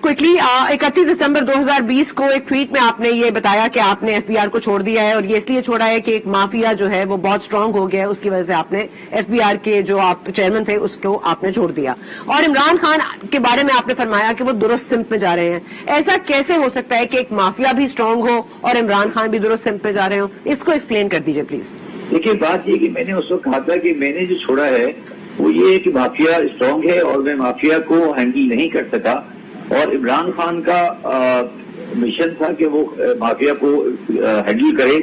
Quickly 31 दिसंबर 2020 को एक tweet में आपने ये बताया कि आपने एफबीआर को छोड़ दिया है, और ये इसलिए छोड़ा है कि एक माफिया जो है वो बहुत स्ट्रांग हो गया है, उसकी वजह से आपने एफबीआर के जो आप चेयरमैन थे उसको आपने छोड़ दिया। और इमरान खान के बारे में आपने फरमाया कि वो दुरुस्त सिमत में जा रहे हैं। ऐसा कैसे हो सकता है कि एक माफिया भी स्ट्रांग हो और इमरान खान भी दुरुस्त सिमत में जा रहे हो? इसको एक्सप्लेन कर दीजिए प्लीज। देखिए, बात ये कि मैंने उस वक्त कहा था कि मैंने जो छोड़ा है वो ये है कि माफिया स्ट्रांग है और मैं माफिया को हैंडल नहीं कर सका, और इमरान खान का मिशन था कि वो माफिया को हैंडल करे।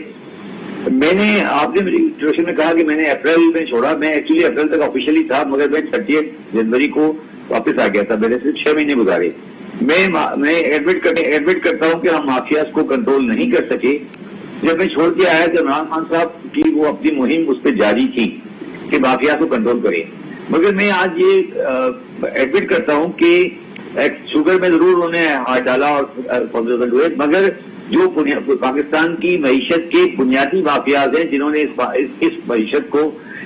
आपने मेरी इंट्रोडक्शन में कहा कि मैंने अप्रैल में छोड़ा। मैं एक्चुअली अप्रैल तक ऑफिशियली था, मगर मैं 30 जनवरी को वापस आ गया था। मैंने सिर्फ 6 महीने गुजारे। मैं एडमिट करता हूं कि हम माफिया को कंट्रोल नहीं कर सके। जब मैं छोड़ के आया तो इमरान खान साहब की वो अपनी मुहिम उस पर जारी थी कि माफिया को कंट्रोल करें, मगर मैं आज ये एडमिट करता हूं कि शुगर में जरूर उन्होंने हाथ डाला और हुए, मगर जो पाकिस्तान की मईशत के बुनियादी माफियाज हैं जिन्होंने इस मईशत को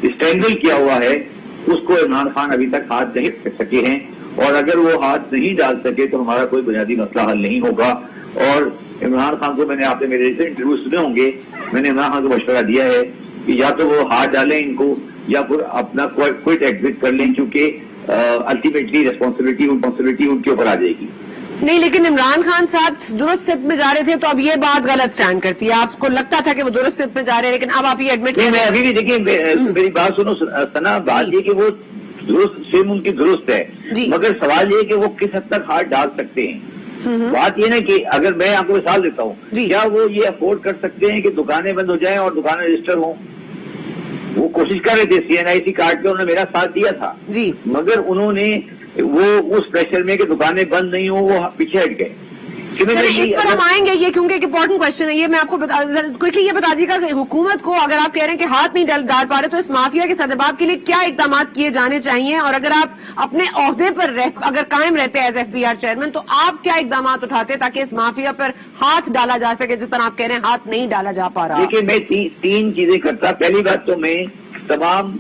स्ट्रेंगल किया हुआ है, उसको इमरान खान अभी तक हाथ नहीं रख सके हैं। और अगर वो हाथ नहीं डाल सके तो हमारा कोई बुनियादी मसला हल नहीं होगा। और इमरान खान को आपने मेरे से इंटरव्यू सुने होंगे, मैंने इमरान खान को मशवरा दिया है कि या तो वो हाथ डालें इनको या फिर अपना क्विट एग्जिट कर लें, क्योंकि अल्टीमेटली रिस्पॉन्सिबिलिटी उनके ऊपर आ जाएगी। नहीं, लेकिन इमरान खान साहब दुरुस्त सिमत में जा रहे थे, तो अब ये बात गलत स्टैंड करती है। आपको लगता था कि वो दुरुस्त सिमत में जा रहे हैं, लेकिन अब आप ये एडमिट नहीं, मैं अभी भी देखिए मेरी बात सुनो सना, बात ये कि वो दुरुस्त सिम उनकी दुरुस्त है, मगर सवाल ये कि वो किस हद तक हाथ डाल सकते हैं। बात ये ना कि अगर मैं आपको मिसाल देता हूँ, क्या वो ये अफोर्ड कर सकते हैं कि दुकानें बंद हो जाएं और दुकानें रजिस्टर हों? वो कोशिश कर रहे थे, CNIC कार्ड पे उन्होंने मेरा साथ दिया था जी, मगर उन्होंने वो उस प्रेशर में कि दुकानें बंद नहीं हो वो पीछे हट गए। इस पर हम आएंगे, ये क्योंकि एक इंपॉर्टेंट क्वेश्चन है। ये मैं आपको क्विकली ये बता दीजिएगा कि हुकूमत को, अगर आप कह रहे हैं कि हाथ नहीं डाल पा रहे, तो इस माफिया के सदबाब के लिए क्या इकदाम किए जाने चाहिए? और अगर आप अपने ओहदे पर अगर कायम रहते एज FBR चेयरमैन, तो आप क्या इकदाम उठाते ताकि इस माफिया पर हाथ डाला जा सके, जिस तरह आप कह रहे हैं हाथ नहीं डाला जा पा रहा? देखिए, मैं 3 चीजें करता। पहली बात तो मैं तमाम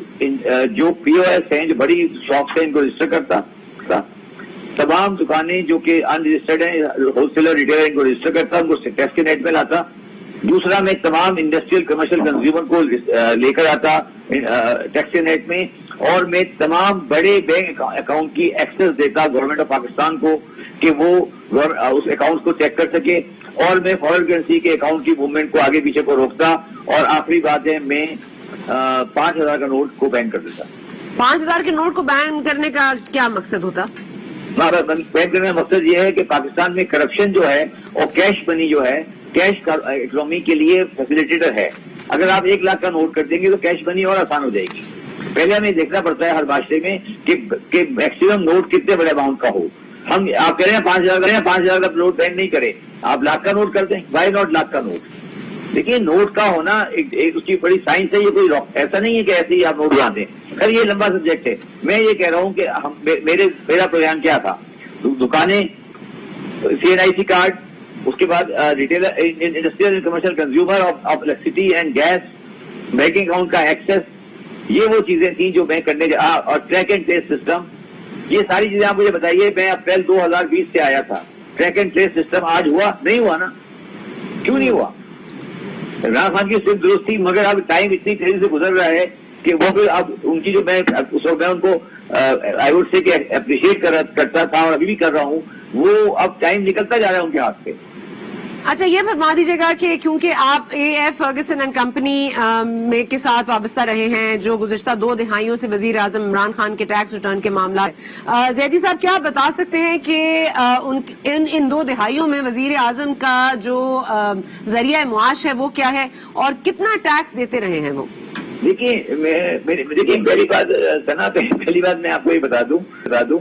जो POS हैं, जो बड़ी शॉप्स हैं, इनको रजिस्टर करता। तमाम दुकानें जो कि अनरजिस्टर्ड हैं, होलसेलर रिटेलर, इनको रजिस्टर करता, उनको टैक्स के नेट में लाता। दूसरा, मैं तमाम इंडस्ट्रियल कमर्शियल कंज्यूमर को लेकर आता टैक्स के नेट में, और मैं तमाम बड़े बैंक अकाउंट की एक्सेस देता गवर्नमेंट ऑफ पाकिस्तान को कि वो उस अकाउंट को चेक कर सके, और मैं फॉरेन करेंसी के अकाउंट की मूवमेंट को आगे पीछे को रोकता। और आखिरी बात है, मैं 5,000 का नोट को बैन कर देता। 5,000 के नोट को बैन करने का क्या मकसद होता? बैन करने का मकसद ये है कि पाकिस्तान में करप्शन जो है और कैश मनी जो है, कैश इकोनॉमी के लिए फैसिलिटेटर है। अगर आप 1 लाख का नोट कर देंगे तो कैश मनी और आसान हो जाएगी। पहले हमें देखना पड़ता है हर माशरे में कि मैक्सिमम नोट कितने बड़े अमाउंट का हो। आप कह रहे हैं 5,000 का नोट बैन नहीं करें, आप लाख का नोट कर दें। वाई नॉट लाख का नोट? देखिए, नोट का होना एक उसकी बड़ी साइंस है। ये कोई ऐसा नहीं है कि ऐसे ही आप नोट बना दें। खैर, ये लंबा सब्जेक्ट है। मैं ये कह रहा हूं कि मेरा प्रोग्राम क्या था? दुकानें, CNIC कार्ड, उसके बाद retailer, industrial and commercial consumer of electricity and gas, banking account का एक्सेस, ये वो चीजें थी जो मैं करने और ट्रैक एंड ट्रेस सिस्टम, ये सारी चीजें आप मुझे बताइए। मैं अप्रैल 2020 से आया था। ट्रैक एंड ट्रेस सिस्टम आज हुआ? नहीं हुआ ना। क्यों नहीं हुआ? इमरान खान की सिर्फ दुरुस्त थी, मगर अब टाइम इतनी तेजी से गुजर रहा है कि वो फिर अब उनकी जो मैं उनको आई वुड से अप्रिशिएट करता था और अभी भी कर रहा हूँ, वो अब टाइम निकलता जा रहा है उनके हाथ से। अच्छा, ये फरमा दीजिएगा कि क्योंकि आप AF फर्गसन एंड कंपनी में के साथ वाबस्ता रहे हैं, जो गुज़िश्ता 2 दिहाइयों से वजीर आजम इमरान खान के टैक्स रिटर्न के मामला, जैदी साहब क्या आप बता सकते हैं कि इन 2 दिहाइयों में वजीर आजम का जो जरिया मुआश है वो क्या है और कितना टैक्स देते रहे हैं वो? देखिए, पहली बात मैं आपको ये बता दूं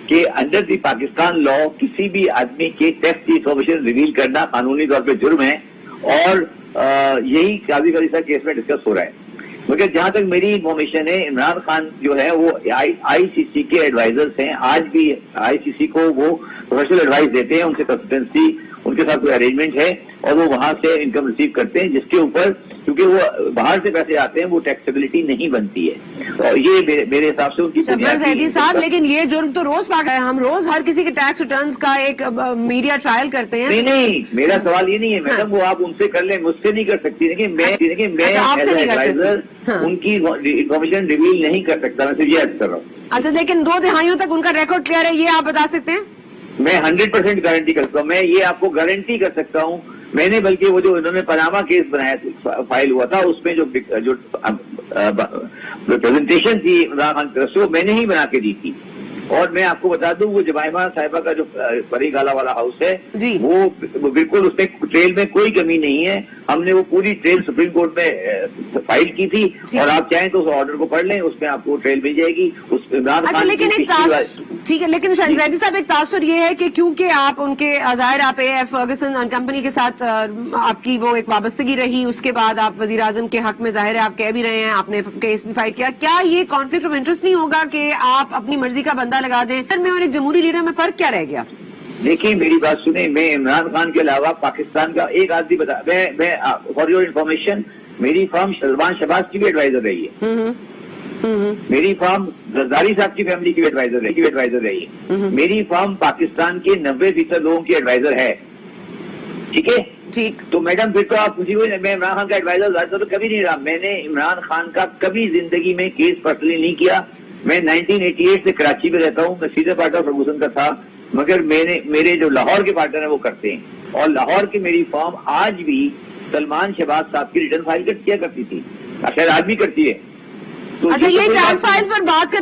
कि अंडर दी पाकिस्तान लॉ किसी भी आदमी के टैक्स की इंफॉर्मेशन रिवील करना कानूनी तौर पे जुर्म है, और यही काजी साहब केस में डिस्कस हो रहा है। मगर जहां तक मेरी इंफॉर्मेशन है, इमरान खान जो है वो ICC के एडवाइजर्स हैं। आज भी ICC को वो प्रोफेशनल एडवाइस देते हैं, उनसे कंसल्टेंसी, उनके साथ कोई अरेंजमेंट है, और वो वहां से इनकम रिसीव करते हैं, जिसके ऊपर کیونکہ وہ باہر سے پیسے آتے ہیں، وہ ٹیکسیبلٹی نہیں بنتی ہے، اور یہ میرے حساب سے ان کی شبر زیدی صاحب، لیکن یہ جرم تو روز پاک ہے، ہم روز ہر کسی کے ٹیکس ریٹرنز کا ایک میڈیا ٹرائل کرتے ہیں. نہیں، میرا سوال یہ نہیں ہے میڈم، وہ آپ ان سے کر لیں، مجھ سے نہیں کر سکتی. لیکن میں ایز اے ایڈوائزر ان کی انفارمیشن ریویل نہیں کر سکتا، میں صرف یہ عرض کر رہا ہوں. اچھا، لیکن 2 دہائیوں تک ان کا ریکارڈ کلیئر ہے، یہ آپ بتا سکتے ہیں؟ میں 100% گارنٹی کرتا ہوں، میں یہ آپ کو گارنٹی کر سکتا ہوں. میں نے بلکہ وہ جو انہوں نے پاناما کیس بنایا فائل ہوا تھا، اس میں جو پریزنٹیشن تھی عمران خان کی طرف سے، وہ میں نے ہی بنا کے دی تھی. اور میں آپ کو بتا دوں، وہ جمائمہ صاحبہ کا جو پری گالا والا ہاؤس ہے، وہ بالکل اس میں ٹریل میں کوئی کمی نہیں ہے. ہم نے وہ پوری ٹریل سپریم کورٹ میں فائل کی تھی، اور آپ چاہیں تو اس آرڈر کو پڑھ لیں، اس میں آپ کو ٹریل مل جائے گی. اس عمران خان ٹھیک ہے، لیکن زیدی صاحب ایک تاثر یہ ہے کہ کیونکہ آپ ان کے ظاہر آپ اے ایف فرگسن کمپنی کے ساتھ آپ کی وہ ایک وابستگی رہی، اس کے بعد آپ وزیر اعظم کے حق میں ظاہر ہے آپ کہہ بھی رہے ہیں، آپ نے کیس بھی فائل کیا. کیا یہ کانفلکٹ آف انٹرسٹ نہیں ہوگا کہ آپ اپنی مرضی کا بندہ لگا دیں؟ میں اور ایک جمہوری لیڈر میں فرق کیا رہ گیا؟ دیکھیے میری بات سنیں، میں عمران خان کے علاوہ پاکستان کا ایک آدمی بتا، میں فار یور انفارمیشن، میری فرم سلمان شہباز کی بھی ایڈوائزر رہی ہے. میری فرم زرداری صاحب کی فیملی کی ایڈوائزر رہی ہے. میری فرم پاکستان کے 90% لوگوں کی ایڈوائزر ہے. ٹھیک ہے، ٹھیک. تو میڈم پھر تو آپ خوشی ہوئی، میں عمران خان کا ایڈوائزر زیادہ تو کبھی نہیں رہا. میں نے عمران خان کا کبھی زندگی میں کیس پرسنلی نہیں کیا. میں 1988 سے کراچی میں رہتا ہوں، میں سیدھے پارٹنر فرگوسن کا تھا، مگر میرے جو لاہور کے پارٹنر ہیں وہ کرتے ہیں. اور لاہور کی میری فرم آج بھی سلمان شہباز صاحب کی ریٹرن فائل کیا کرتی تھی، شاید آج بھی کرتی ہے. اچھا، یہ ٹیکس فائلز پر بات